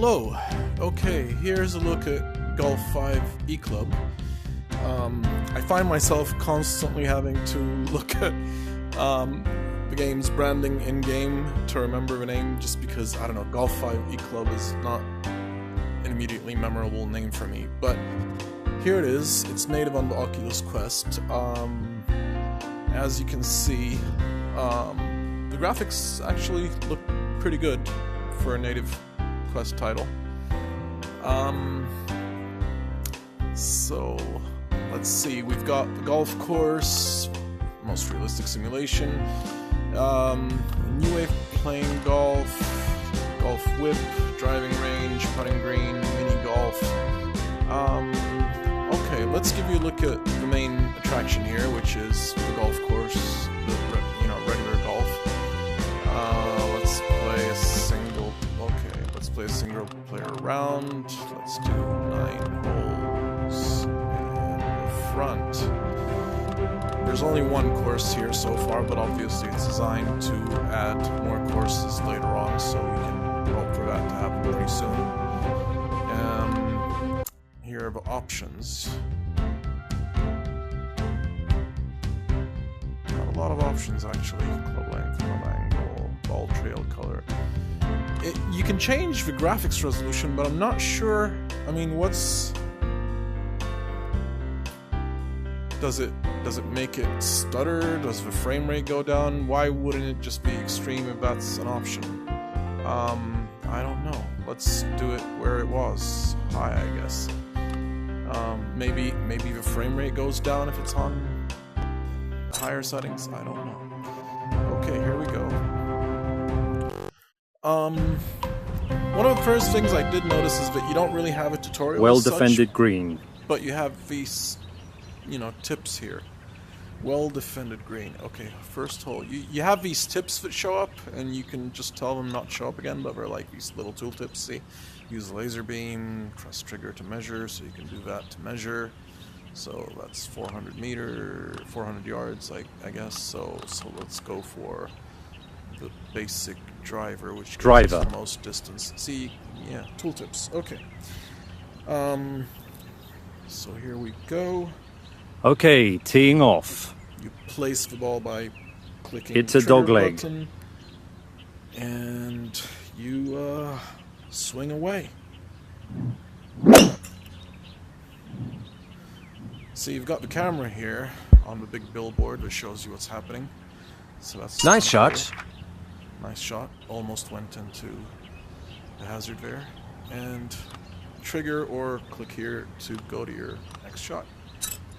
hello. Okay, here's a look at Golf 5 eClub. I find myself constantly having to look at the game's branding in-game to remember the name, just because, I don't know, Golf 5 eClub is not an immediately memorable name for me. But here it is. It's native on the Oculus Quest. As you can see, the graphics actually look pretty good for a native Quest title. So let's see, we've got the golf course, most realistic simulation, new way of playing golf, golf whip, driving range, putting green, mini golf. Okay, let's give you a look at the main attraction here, which is the golf course, regular golf. Let's play a single. Okay, let's play a single player round. Let's do 9 holes in the front. There's only one course here so far, but obviously it's designed to add more courses later on, so we can hope for that to happen pretty soon. Here are the options. Not a lot of options actually. Club length, club angle, ball trail color. You can change the graphics resolution, but I'm not sure. I mean, does it make it stutter? Does the frame rate go down? Why wouldn't it just be extreme if that's an option? I don't know. Let's do it where it was, high, I guess. Maybe the frame rate goes down if it's on higher settings. I don't know. Okay, here we go. One of the first things I did notice is that you don't really have a tutorial. Well defended green. But you have these, tips here. Well defended green. Okay, first hole. You have these tips that show up, and you can just tell them not to show up again, but they're like these little tooltips. See? Use the laser beam, press trigger to measure, so you can do that to measure. So that's 400 yards, I guess. So let's go for the basic driver, which gives us the most distance. See, yeah, tooltips. Okay. So here we go. Okay, teeing off. You place the ball by clicking. It's a dog leg. Button, and you swing away. So you've got the camera here on the big billboard that shows you what's happening. So that's nice shot. Nice shot. Almost went into the hazard there. And trigger or click here to go to your next shot.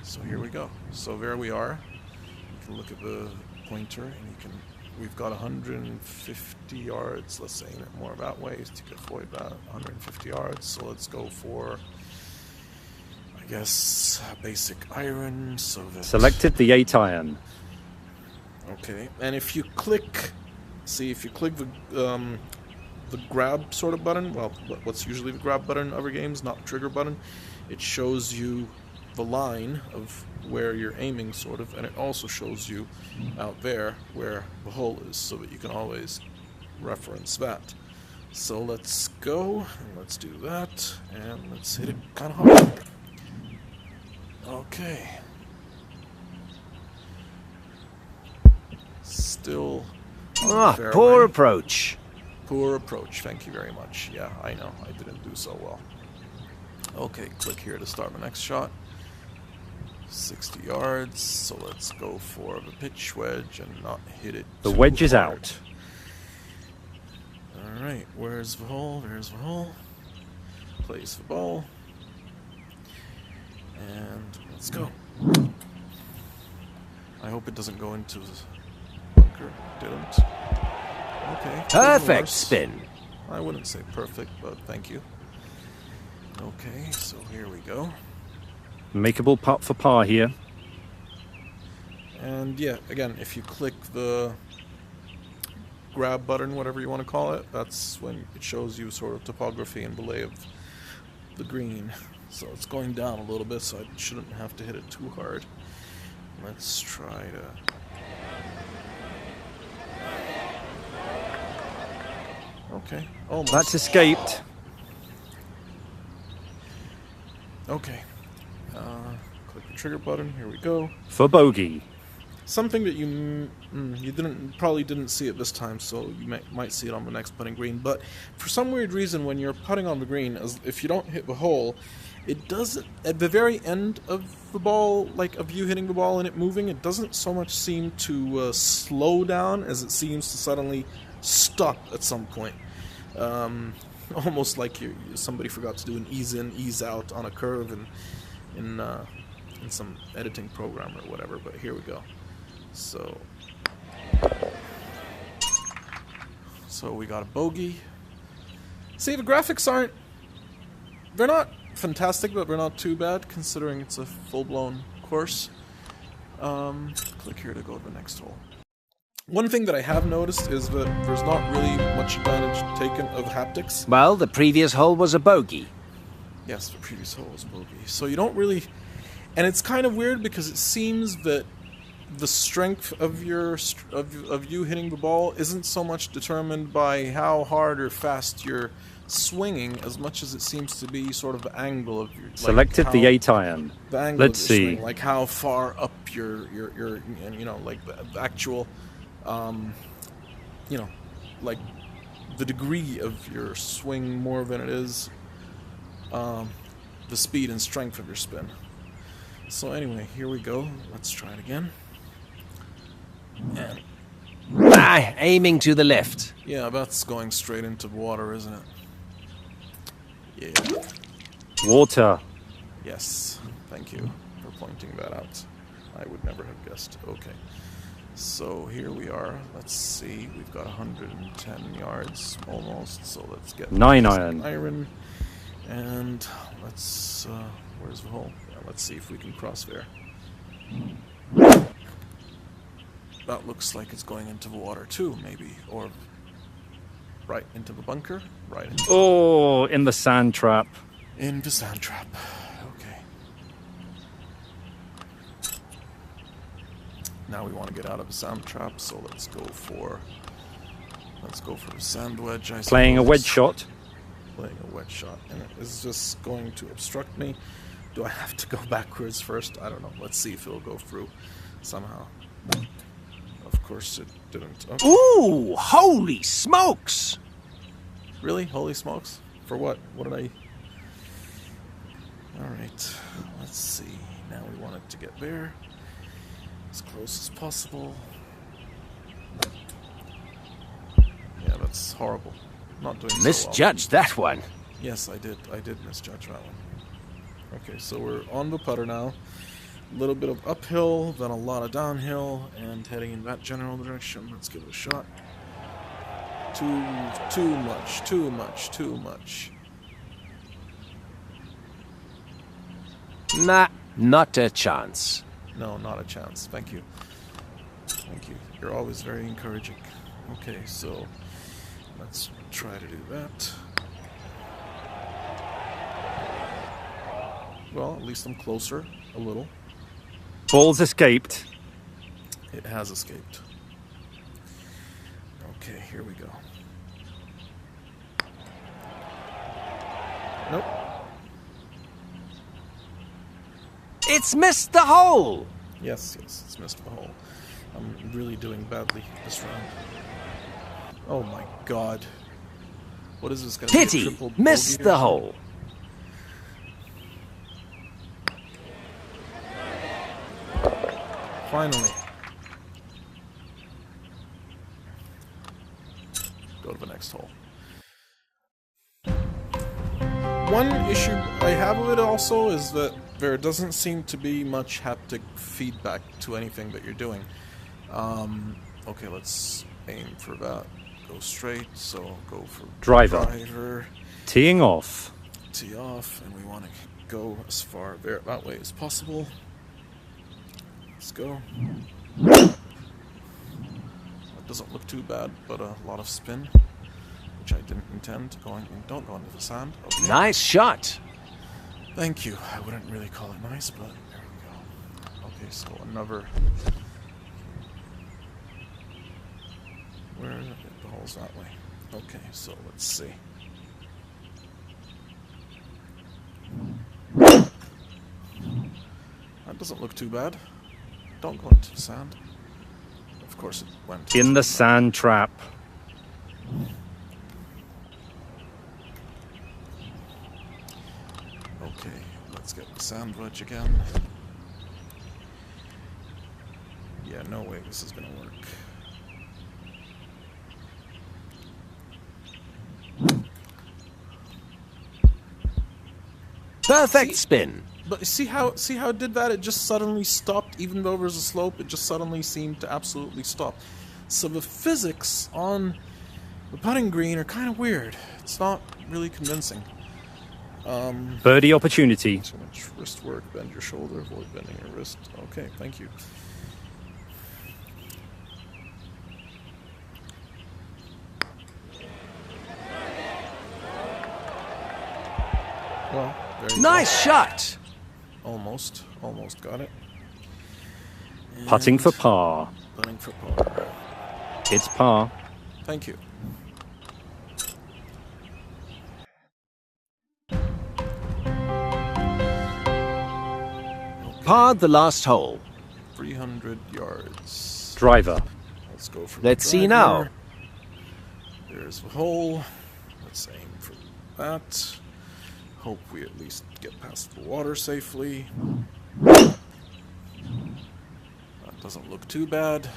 So here we go. So there we are. You can look at the pointer, and we've got 150 yards. Let's aim it more that way to avoid that. 150 yards. So let's go for, I guess, basic iron. So that selected the 8 iron. Okay, and if you click the grab sort of button, well, what's usually the grab button in other games, not the trigger button, it shows you the line of where you're aiming, sort of, and it also shows you out there where the hole is, so that you can always reference that. So let's go, and let's do that, and let's hit it kind of hard. Okay. Still poor approach. Poor approach, thank you very much. Yeah, I know, I didn't do so well. Okay, click here to start my next shot. 60 yards, so let's go for the pitch wedge and not hit it The wedge is out. Alright, where's the hole? There's the hole. Place the ball. And let's go. I hope it doesn't go into the bunker. Didn't. Okay. Perfect spin. I wouldn't say perfect, but thank you. Okay, so here we go. Makeable putt for par here. And yeah, again, if you click the grab button, whatever you want to call it, that's when it shows you sort of topography and the lay of the green. So it's going down a little bit, so I shouldn't have to hit it too hard. Let's try to... Okay, almost. That's escaped. Okay. Click the trigger button. Here we go. For bogey. Something that you probably didn't see it this time, so you might see it on the next putting green. But for some weird reason, when you're putting on the green, if you don't hit the hole, it doesn't. At the very end of the ball, like of you hitting the ball and it moving, it doesn't so much seem to slow down as it seems to suddenly stop at some point. Almost like somebody forgot to do an ease in, ease out on a curve in some editing program or whatever. But here we go. So we got a bogey. See, the graphics they're not fantastic, but they're not too bad considering it's a full-blown course. Click here to go to the next hole. One thing that I have noticed is that there's not really much advantage taken of haptics. Well, the previous hole was a bogey. Yes, the previous hole was bogey. So you don't really... And it's kind of weird because it seems that the strength of you hitting the ball isn't so much determined by how hard or fast you're swinging as much as it seems to be sort of the angle of your... Selected the 8 iron. The angle Let's of your see. swing, like how far up your you know, like the actual, you know, like the degree of your swing more than it is the speed and strength of your spin. So anyway, here we go. Let's try it again. And Aiming to the left. yeah, that's going straight into the water, isn't it? Yeah. Water. Yes. Thank you for pointing that out. I would never have guessed. Okay. So here we are. Let's see. We've got 110 yards almost. So let's get 9 iron. iron. And let's... where's the hole? Yeah, let's see if we can cross there. That looks like it's going into the water too, maybe. Or right into the bunker. Right into Oh, in the sand trap. into sand trap. Okay. Now we want to get out of the sand trap, so let's go for the sand wedge. I Playing a suppose. wedge shot. Playing a wedge shot, and it is just going to obstruct me. Do I have to go backwards first? I don't know. Let's see if it'll go through somehow. Of course it didn't. Okay. Ooh, holy smokes! Really? Holy smokes? For what? What did I... Alright, let's see. Now we want it to get there. As close as possible. Yeah, that's horrible. Not doing so well. Misjudged that one. Yes, I did. I did misjudge that one. Okay, so we're on the putter now. A little bit of uphill, then a lot of downhill, and heading in that general direction. Let's give it a shot. Too much. Nah, not a chance. No, not a chance. Thank you. Thank you. You're always very encouraging. Okay, so let's try to do that. Well, at least I'm closer, a little. Ball's escaped. It has escaped. Okay, here we go. Nope. It's missed the hole! Yes, it's missed the hole. I'm really doing badly this round. Oh my god. What is this gonna be? A Pity! triple bogey Missed or the something? hole. Finally. Go to the next hole. One issue I have with it also is that there doesn't seem to be much haptic feedback to anything that you're doing. Okay, let's aim for that. Go straight, so go for driver. Teeing off. Tee off, and we want to go as far there that way as possible. Let's go. That doesn't look too bad, but a lot of spin, which I didn't intend. Don't go into the sand. Okay. Nice shot. Thank you. I wouldn't really call it nice, but there we go. Okay, so another. Where is it? The hole's that way. Okay, so let's see. That doesn't look too bad. Don't go into the sand. Of course it went. In the sand trap. Okay, let's get the sand wedge again. Yeah, no way this is gonna work. Perfect spin. But see how it did that? It just suddenly stopped, even though there was a slope. It just suddenly seemed to absolutely stop. So the physics on the putting green are kind of weird. It's not really convincing. Birdie opportunity. Too much wrist work. Bend your shoulder. Avoid bending your wrist. Okay, thank you. Well, there you go. Nice shot. Almost got it. Putting And for par. putting for par. It's par. Thank you. Par the last hole. 300 yards. Driver. Let's go for Let's the see driver. now. There's the hole. Let's aim for that. Hope we at least get past the water safely. That doesn't look too bad.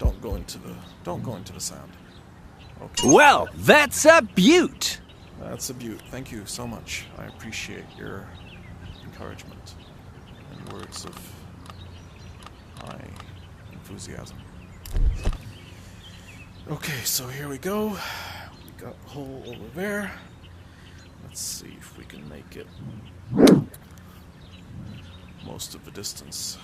Don't go into the sand. Okay. Well, that's a beaut. That's a beaut. Thank you so much. I appreciate your encouragement and words of high enthusiasm. Okay, so here we go. We got a hole over there. Let's see if we can make it most of the distance.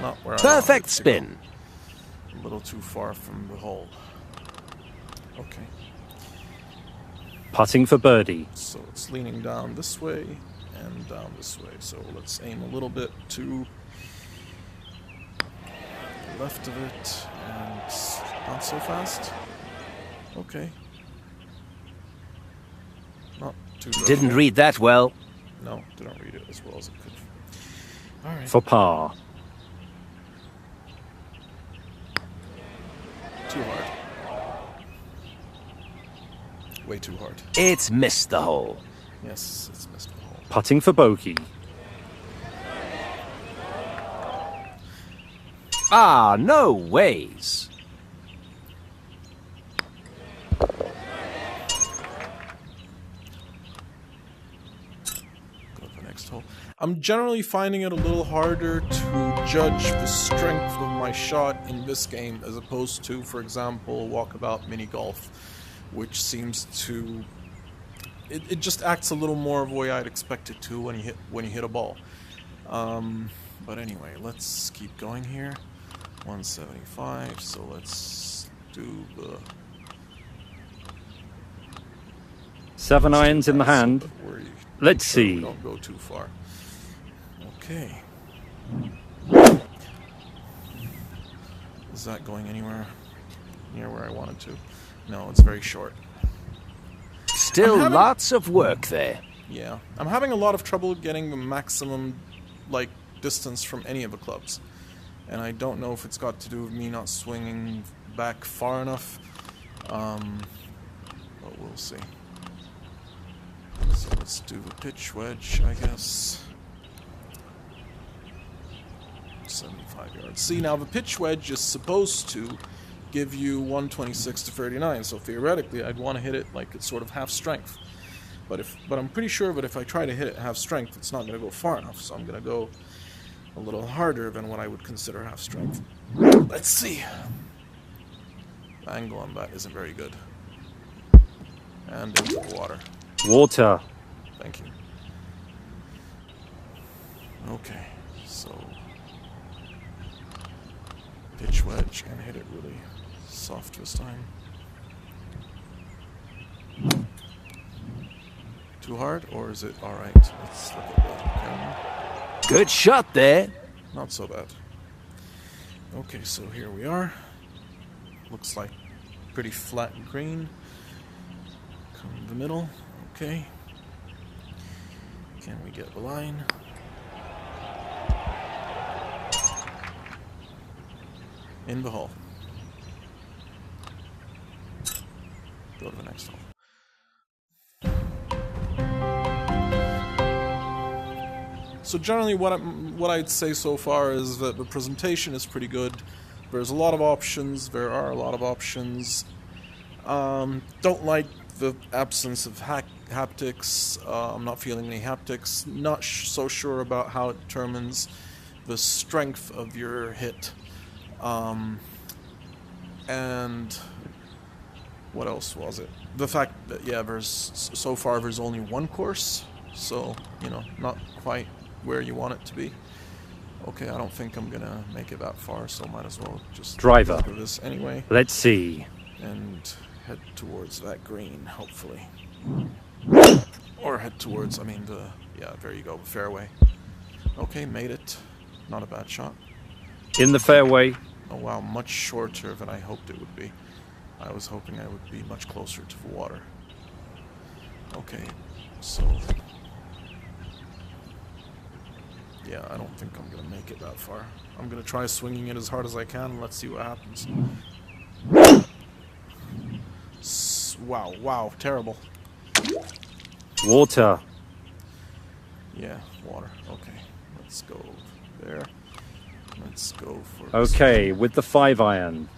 Not where I wanted Perfect it to spin. go. A little too far from the hole. Okay, Putting for birdie. so it's leaning down this way and down this way. So let's aim a little bit to the left of it and not so fast. Okay. Not too dreadful. Didn't read that well. No, didn't read it as well as it could. All right. For par. Too hard. Way too hard. It's missed the hole. Yes, it's missed the hole. Putting for bogey. Ah, no ways. Go to the next hole. I'm generally finding it a little harder to judge the strength of my shot in this game as opposed to, for example, walkabout mini golf, which seems to it just acts a little more of the way I'd expect it to when you hit a ball. But anyway, let's keep going here. 175. So let's do the 7 irons in the hand. where you Let's see. don't go too far. Okay. Is that going anywhere near where I wanted to? No, it's very short. Still lots of work there. Yeah, I'm having a lot of trouble getting the maximum, like, distance from any of the clubs. And I don't know if it's got to do with me not swinging back far enough. But we'll see. So let's do the pitch wedge, I guess. 75 yards. See, now the pitch wedge is supposed to give you 126 to 39, so theoretically I'd want to hit it like it's sort of half strength. But I'm pretty sure that if I try to hit it half strength, it's not going to go far enough, so I'm going to go a little harder than what I would consider half strength. Let's see. The angle on that isn't very good. And into the water. Water. Thank you. Okay, so pitch wedge and hit it really soft this time. Too hard, or is it alright? Let's look at the camera. Good shot there. Not so bad. Okay, so here we are. Looks like pretty flat green. Come in the middle. Okay. Can we get the line? In the hole. Go to the next hole. So generally what I'd say so far is that the presentation is pretty good. There's a lot of options. There are a lot of options. Don't like the absence of haptics. I'm not feeling any haptics. Not so sure about how it determines the strength of your hit. And what else was it? The fact that, yeah, so far there's only one course, so, you know, not quite where you want it to be. Okay, I don't think I'm gonna make it that far, so might as well just Driver. do this anyway. Let's see. And head towards that green, hopefully. Or head towards, yeah, there you go, the fairway. Okay, made it. Not a bad shot. In the fairway. Oh wow, much shorter than I hoped it would be. I was hoping I would be much closer to the water. Okay, so... yeah, I don't think I'm gonna make it that far. I'm gonna try swinging it as hard as I can, and let's see what happens. Wow, terrible. Water. Yeah, water. Okay, let's go there. Let's go for... Okay, with the 5-iron.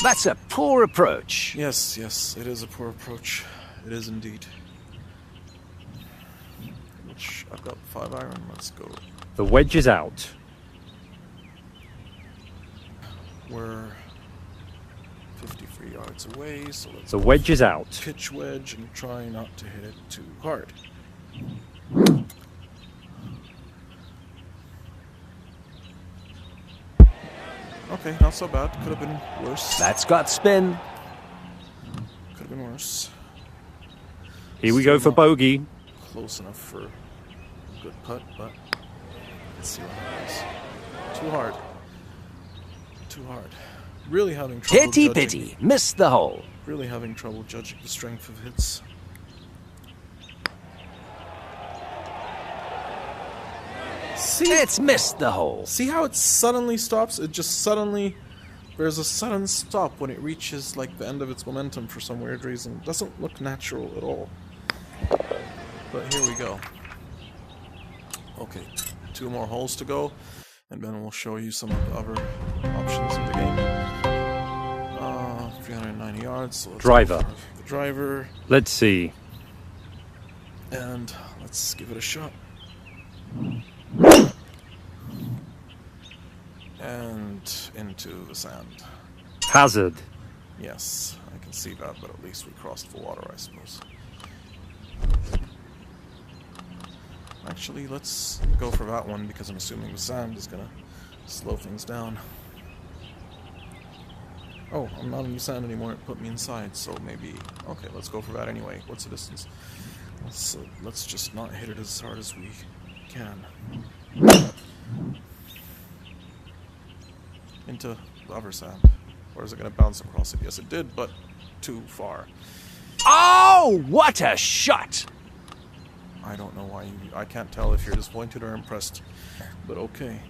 That's a poor approach. Yes, it is a poor approach. It is indeed. Which, I've got 5-iron, let's go. The wedge is out. We're 53 yards away, so let's... The wedge is out. pitch wedge and try not to hit it too hard. Okay, not so bad. Could have been worse. That's got spin. Could have been worse. Here we go for bogey. Close enough for a good putt, but let's see what happens. Too hard. Too hard. Really having trouble Pity, judging. pity. Missed the hole. Really having trouble judging the strength of hits. See? It's missed the hole. See how it suddenly stops? It just suddenly... there's a sudden stop when it reaches like the end of its momentum for some weird reason. It doesn't look natural at all. But here we go. Okay, 2 more holes to go, and then we'll show you some of the other options in the game. 390 yards. So let's Driver. go for the driver. Let's see. And let's give it a shot. And into the sand. Hazard. Yes, I can see that, but at least we crossed the water, I suppose. Actually, let's go for that one, because I'm assuming the sand is gonna slow things down. Oh, I'm not in the sand anymore, it put me inside, so maybe... okay, let's go for that anyway. What's the distance? Let's just not hit it as hard as we can. Into the other sand. Or is it going to bounce across it? Yes, it did, but too far. Oh, what a shot! I don't know why I can't tell if you're disappointed or impressed, but okay.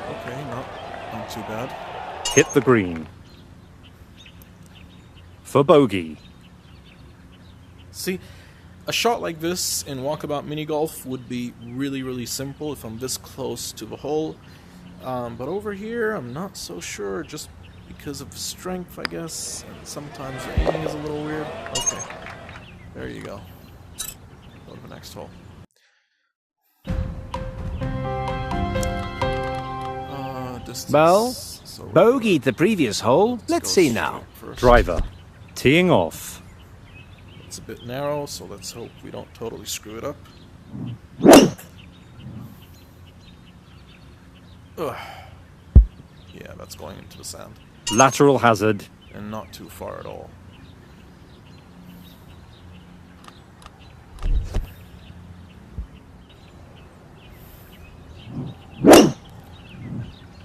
Okay, not too bad. Hit the green. For bogey. See, a shot like this in walkabout mini golf would be really, really simple if I'm this close to the hole. But over here, I'm not so sure, just because of strength, I guess. And sometimes the aiming is a little weird. Okay, there you go. Go to the next hole. Distance. Well, So bogeyed the previous hole. Let's go see straight now. first. Driver. Teeing off. It's a bit narrow, so let's hope we don't totally screw it up. Ugh. Yeah, that's going into the sand. Lateral hazard. and not too far at all.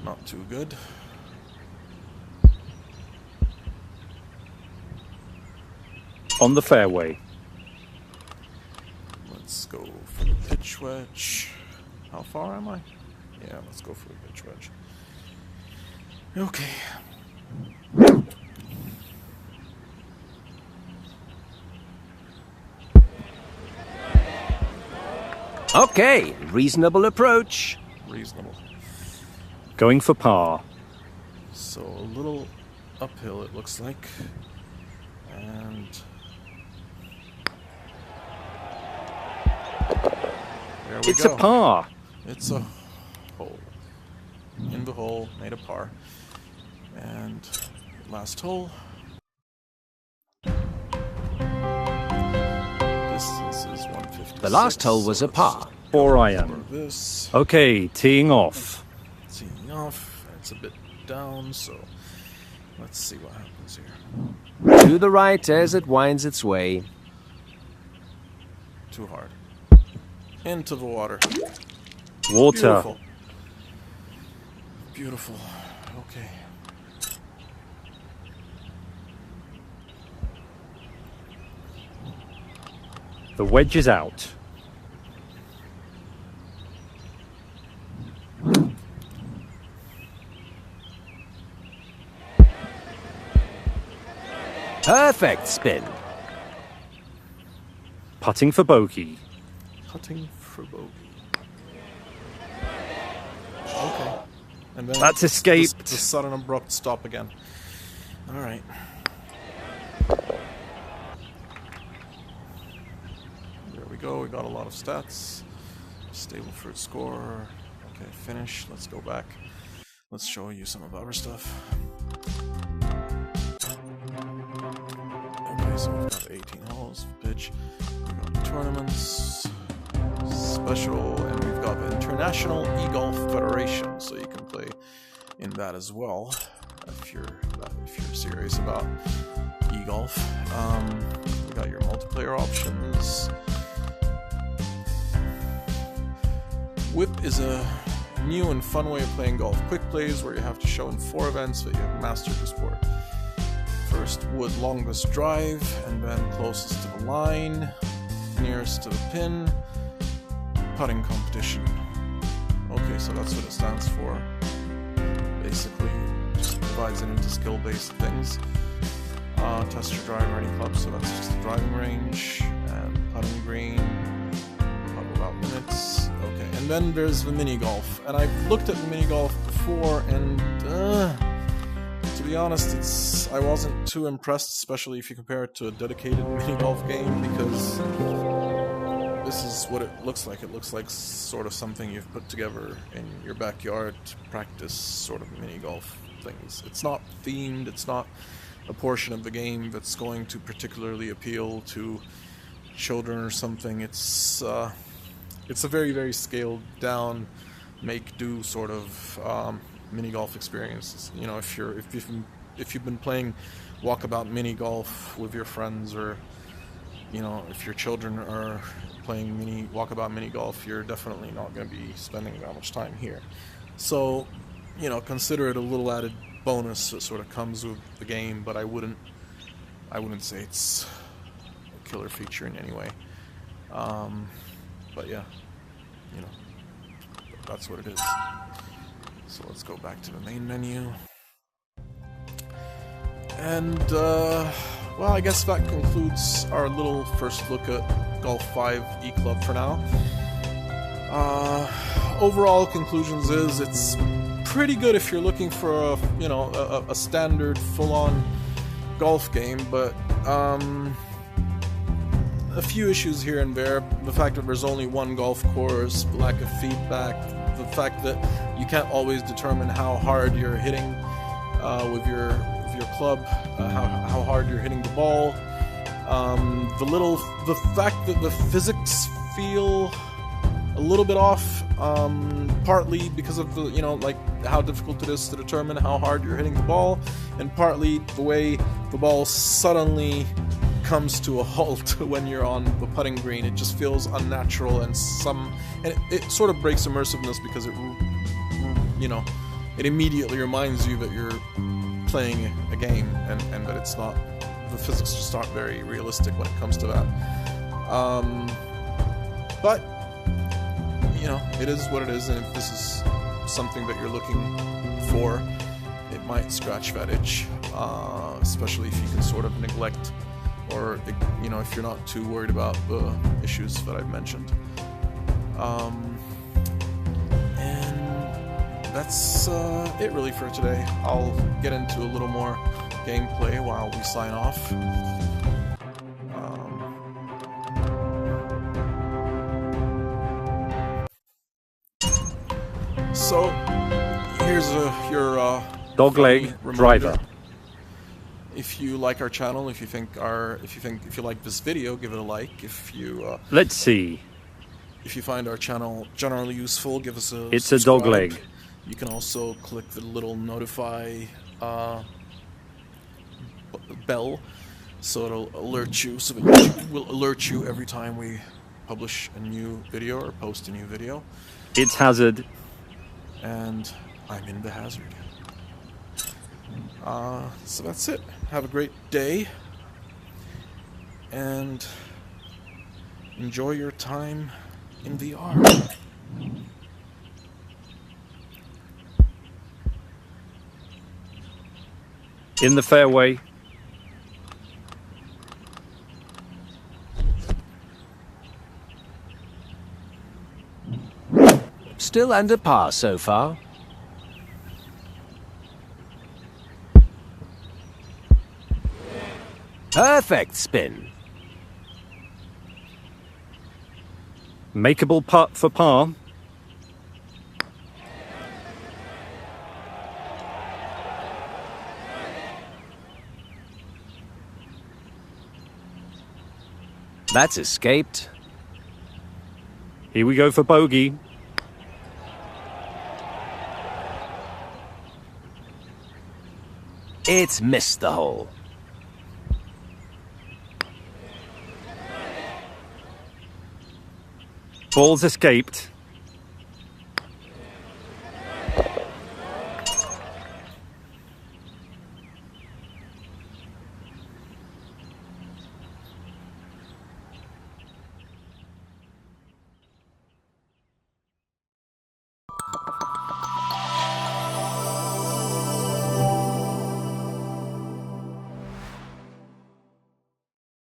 Not too good. On the fairway. Let's go for the pitch wedge. How far am I? Yeah, let's go for the pitch wedge. Okay. Okay, reasonable approach. Reasonable. Going for par. So a little uphill it looks like. And there we It's go. a par. It's a hole. In the hole, made a par. And last hole. Distance is 156. The last hole was so a par. 4 let's iron. just this. Okay, teeing off. Teeing off. It's a bit down, so let's see what happens here. To the right as it winds its way. Too hard. Into the water. Water. Beautiful. Beautiful. Okay. The wedge is out. Perfect spin. Putting for bogey. Putting for bogey. Okay. And then That's escaped. The sudden abrupt stop again. All right. There we go. We got a lot of stats. Stableford score. Okay, finish. Let's go back. Let's show you some of our stuff. Okay, so we've got 18 holes, pitch. We've got tournaments, special, and we've got the International eGolf Federation, so you can play in that as well if you're serious about eGolf. We got your multiplayer options. Whip is a new and fun way of playing golf. Quick plays where you have to show in 4 events that you have mastered the sport. First wood longest drive, and then closest to the line, nearest to the pin, putting competition. Okay, so that's what it stands for. Basically, just divides it into skill-based things. Test your drive or any club, so that's just the driving range, and putting green, putt about minutes. Okay, and then there's the mini golf, and I've looked at the mini golf before, and to be honest, I wasn't too impressed, especially if you compare it to a dedicated mini golf game, because this is what it looks like. It looks like sort of something you've put together in your backyard to practice sort of mini golf things. It's not themed, it's not a portion of the game that's going to particularly appeal to children or something. It's a very, very scaled down, make do sort of mini golf experiences. You know, if you've been playing walkabout mini golf with your friends, or you know, if your children are playing walkabout mini golf, you're definitely not going to be spending that much time here. So, you know, consider it a little added bonus that sort of comes with the game, but I wouldn't say it's a killer feature in any way. But yeah, you know, that's what it is. So let's go back to the main menu. And, well, I guess that concludes our little first look at Golf 5 eClub for now. Overall conclusions is it's pretty good if you're looking for a standard full-on golf game, but a few issues here and there. The fact that there's only one golf course, lack of feedback, the fact that you can't always determine how hard you're hitting with your club, how hard you're hitting the ball. The fact that the physics feel a little bit off, partly because of the, you know, like how difficult it is to determine how hard you're hitting the ball, and partly the way the ball suddenly comes to a halt when you're on the putting green. It just feels unnatural, and it sort of breaks immersiveness because it, you know, it immediately reminds you that you're playing a game, and that it's not, the physics just aren't very realistic when it comes to that. But, you know, it is what it is, and if this is something that you're looking for, it might scratch that itch, especially if you can sort of neglect, or, you know, if you're not too worried about the issues that I've mentioned. And that's it really for today. I'll get into a little more gameplay while we sign off. So here's your Dogleg driver. If you like our channel, if you like this video, give it a like. If you Let's see. if you find our channel generally useful, give us a It's subscribe. a dogleg. You can also click the little notify bell, so it'll alert you. So it will alert you every time we publish a new video or post a new video. It's hazard. And I'm in the hazard. So that's it. Have a great day, and enjoy your time in VR. In the fairway. Still under par so far. Perfect spin. Makeable putt for par. That's escaped. Here we go for bogey. It's missed the hole. Ball's escaped.